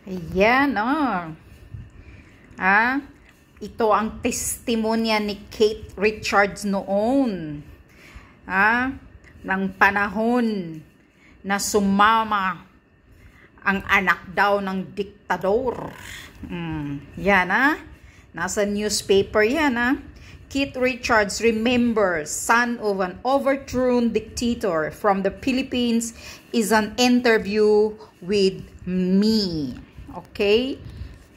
Ayan, oh. Ito ang testimonya ni Kate Richards noon. Ng panahon na sumama ang anak daw ng diktador. Yan, Nasa newspaper yan, Kate Richards remembers son of an overthrown dictator from the Philippines is an interview with me. Okay?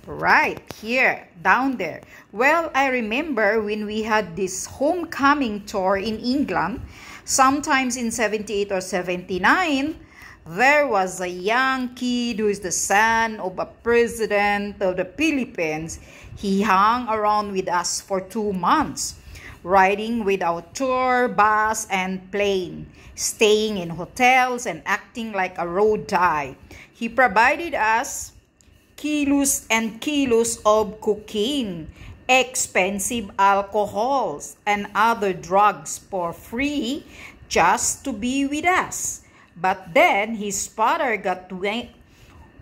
Right here, down there. Well, I remember when we had this homecoming tour in England, sometimes in 78 or 79, there was a young kid who is the son of a president of the Philippines. He hung around with us for 2 months, riding with our tour bus and plane, staying in hotels and acting like a road guy. He provided us kilos and kilos of cocaine, expensive alcohols, and other drugs for free just to be with us. But then his father got wind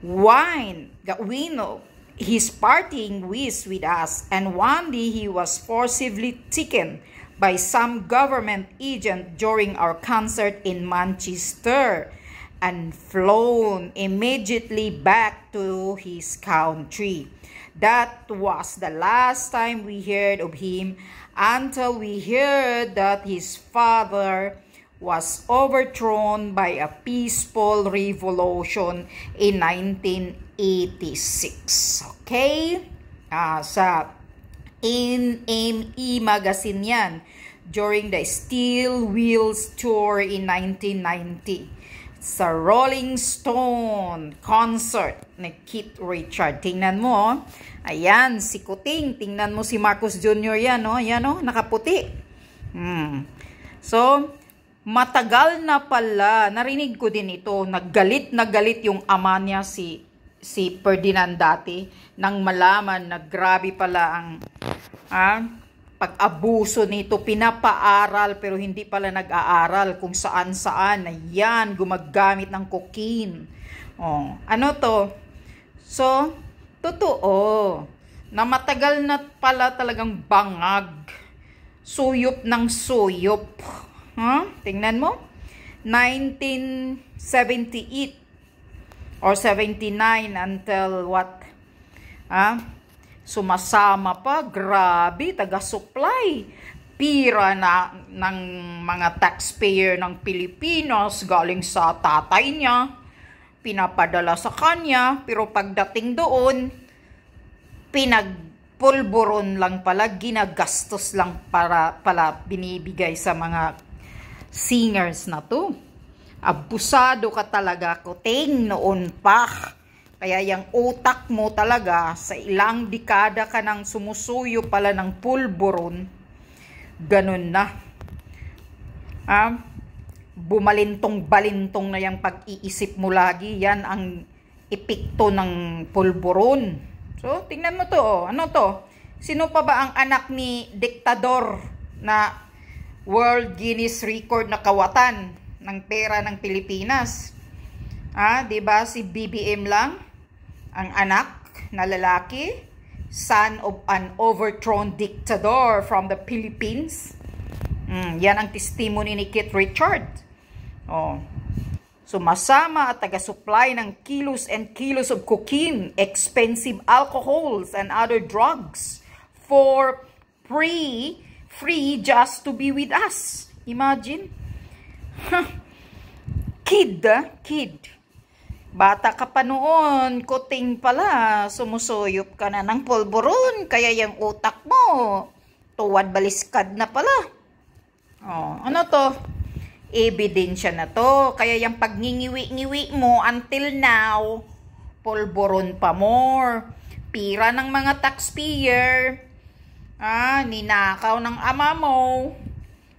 of his partying with us, and one day he was forcibly taken by some government agent during our concert in Manchester and flown immediately back to his country. That was the last time we heard of him until we heard that his father was overthrown by a peaceful revolution in 1986. Okay? Sa NME magazine yan during the Steel Wheels Tour in 1990. Sa Rolling Stone concert ni Kate Richards. Tingnan mo, ayan, si Kuting. Tingnan mo si Marcos Jr. yan, Ayan, nakaputi. So, matagal na pala, narinig ko din ito, naggalit na galit yung ama niya si Ferdinand dati, nang malaman na grabe pala ang pag-abuso nito, pinapaaral pero hindi pala nag-aaral kung saan-saan, ayan, gumagamit ng cocaine. Ano to? So, totoo, na matagal na pala talagang bangag, suyop ng suyop. Tingnan mo, 1978 or 79 until what? Sumasama pa, grabe, taga-supply. Pira na ng mga taxpayer ng Pilipinas galing sa tatay niya, pinapadala sa kanya, pero pagdating doon, pinagpulburon lang pala, ginagastos lang pala binibigay sa mga singers na to. Abusado ka talaga, Kuting, noon pa. Kaya yung utak mo talaga, sa ilang dekada ka nang sumusuyo pala ng pulburon, ganun na. Bumalintong-balintong na yung pag-iisip mo lagi. Yan ang epekto ng pulburon. So, tingnan mo to. Ano to? Sino pa ba ang anak ni diktador na World Guinness Record na kawatan ng pera ng Pilipinas? Diba si BBM lang ang anak na lalaki, son of an overthrown dictator from the Philippines? Yan ang testimony ni Kate Richards. Sumasama at taga-supply ng kilos and kilos of cocaine, expensive alcohols, and other drugs for free just to be with us. Imagine. Kid. Bata ka pa noon, Kuting pala, sumusuyop ka na ng pulburon, kaya yung utak mo, tuwad baliskad na pala. Ano to? Ebidensya na to, kaya yung pagningiwi-ngiwi mo until now, pulburon pa more. Pira ng mga taxpayer, ninakaw ng ama mo,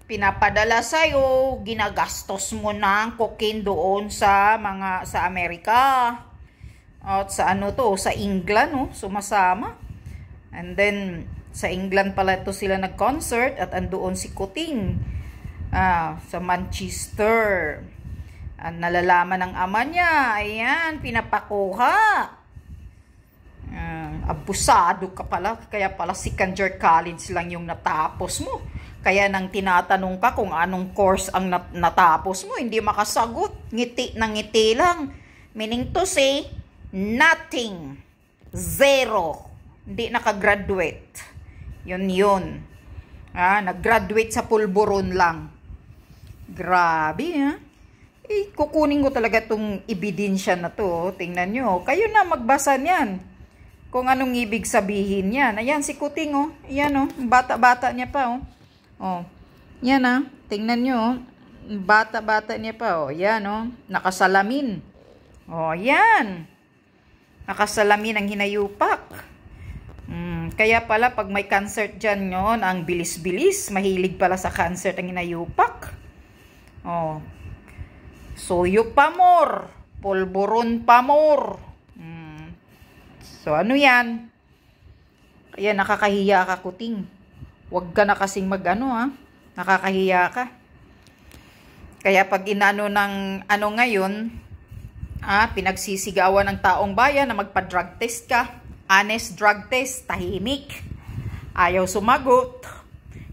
pinapadala sa'yo, ginagastos mo ng cocaine doon sa Amerika. At sa sa England, sumasama. And then, sa England pala ito sila nag-concert at andoon si Kuting sa Manchester. Nalalaman ng ama niya, ayan, pinapakuha. Abusado ka pala, kaya pala second year college lang yung natapos mo. Kaya nang tinatanong ka kung anong course ang natapos mo, hindi makasagot. Ngiti na ngiti lang. Meaning to say, nothing. Zero. Hindi nakagraduate. Yun. Nag-graduate sa pulburon lang. Grabe, ha? Kukunin ko talaga itong ebidensya na to. Tingnan nyo. Kayo na magbasa niyan. Kung anong ibig sabihin yan. Ayan, si Kuting, oh. Ayan, oh. Bata-bata niya pa, oh. Oh. Yan, ah. Tingnan nyo, oh. Bata-bata niya pa, oh. Ayan, oh. Nakasalamin. Oh, ayan. Nakasalamin ang hinayupak. Kaya pala, pag may concert dyan yun, ang bilis-bilis. Mahilig pala sa concert ang hinayupak. Oh. Suyo pa more. Pulburon pa more. So, ano yan? Kaya nakakahiya ka, Kuting. Huwag ka na kasing mag-ano, ha? Nakakahiya ka. Kaya pag inano ng ano ngayon, pinagsisigawan ng taong bayan na magpa-drug test ka. Honest drug test, tahimik. Ayaw sumagot.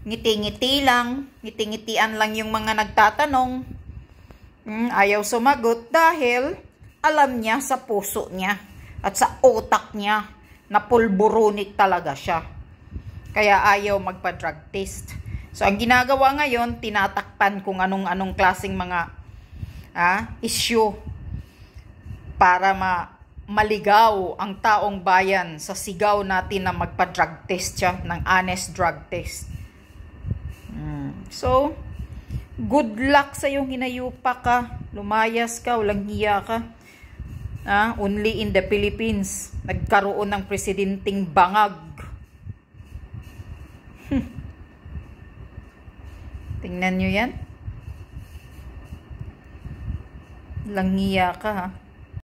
Ngiti-ngiti lang. Ngiti-ngitian lang yung mga nagtatanong. Ayaw sumagot dahil alam niya sa puso niya. At sa utak niya, na pulburunik talaga siya. Kaya ayaw magpa-drug test. So, ang ginagawa ngayon, tinatakpan kung anong-anong klaseng mga issue para maligaw ang taong bayan sa sigaw natin na magpa-drug test siya, ng honest drug test. So, good luck sa iyong hinayupa ka. Lumayas ka, walang hiya ka. Only in the Philippines, nagkaroon ng presidenting bangag. Tingnan nyo yan. Langiya ka, ha?